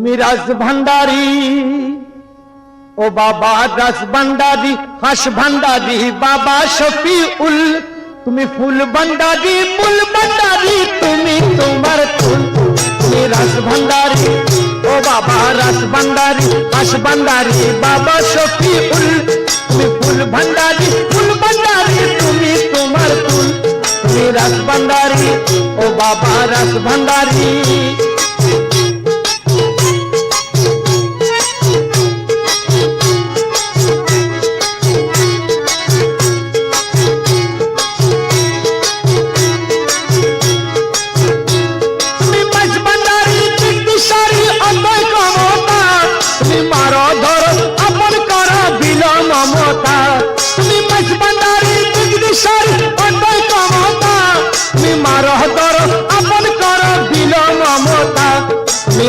তুমি রাস ভান্ডারী ও বাবা রাস ভান্ডারী হাস ভান্ডারী বাবা শফিউল তুমি ফুল ভান্ডারী মূল ভান্ডারী তুমি তোমার ফুল তুমি রাস ভান্ডারী ও বাবা রাস ভান্ডারী হাস ভান্ডারী বাবা শফিউল তুমি ফুল ভান্ডারী মূল ভান্ডারী তুমি তোমার ফুল তুমি রাস ভান্ডারী ও বাবা রাস ভান্ডারী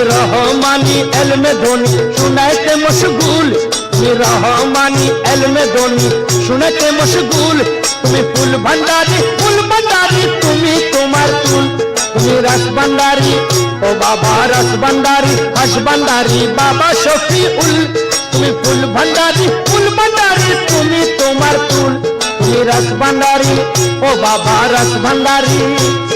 रहमानी एलमे धोनी सुनाते मशगूल रहमानी एलमे धोनी सुनाते मशगूल तुम्हें फूल भंडारी तुम्हें तुम्हार फूल तुम्हें रस भंडारी ओ बाबा रस भंडारी हस भंडारी बाबा शफीउल तुम्हें फूल भंडारी तुम्हें तुम्हार फूल तुम्हें रस भंडारी ओ बाबा रस भंडारी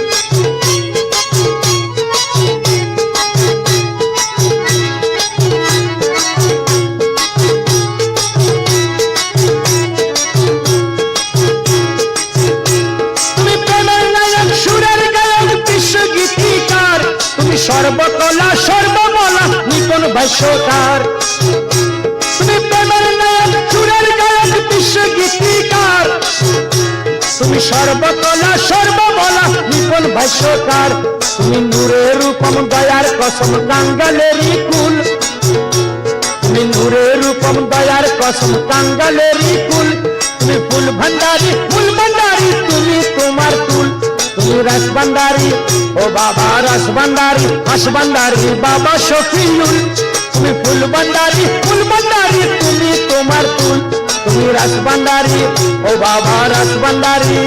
सर्वकला सर्वबला निपुण भाष्यकार तुम्हें प्रेमर नायक सुरेर गायक विश्व गीतिकार तुम्हें सर्वकला सर्वबला निपुण भाष्यकार तुम्हें नूरे रूपम दयार कसम कांगालेरी कुल तुम्हें नूरे रूपम दयार कसम कांगालेरी कुल तुम्हें फूल भंडारी तुम्हें तुम्हार फूल तुम्हें रस भंडारी ओ बाबा रस भंडारी हस भंडारी बाबा शफीउल तुम्हें फूल भंडारी तुम्हें तुम्हार फूल तुम्हें रस भंडारी ओ बाबा रस भंडारी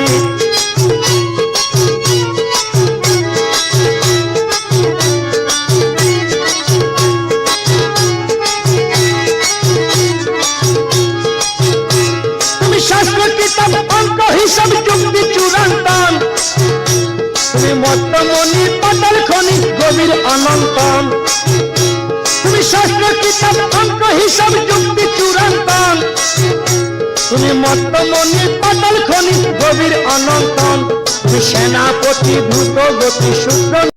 तुम्हें शास्त्र किताब अंक हिसाब যুক্তি চূড়ান্তন তুমি মত্তমণি পাতাল খনি গভীর অনন্তন তুমি শাস্ত্র কিতাব অঙ্ক হিসাব যুক্তি চূড়ান্তন তুমি মত্তমণি পাতাল খনি গভীর অনন্তন তুমি সেনাপতি দ্রুত গতি সূত্র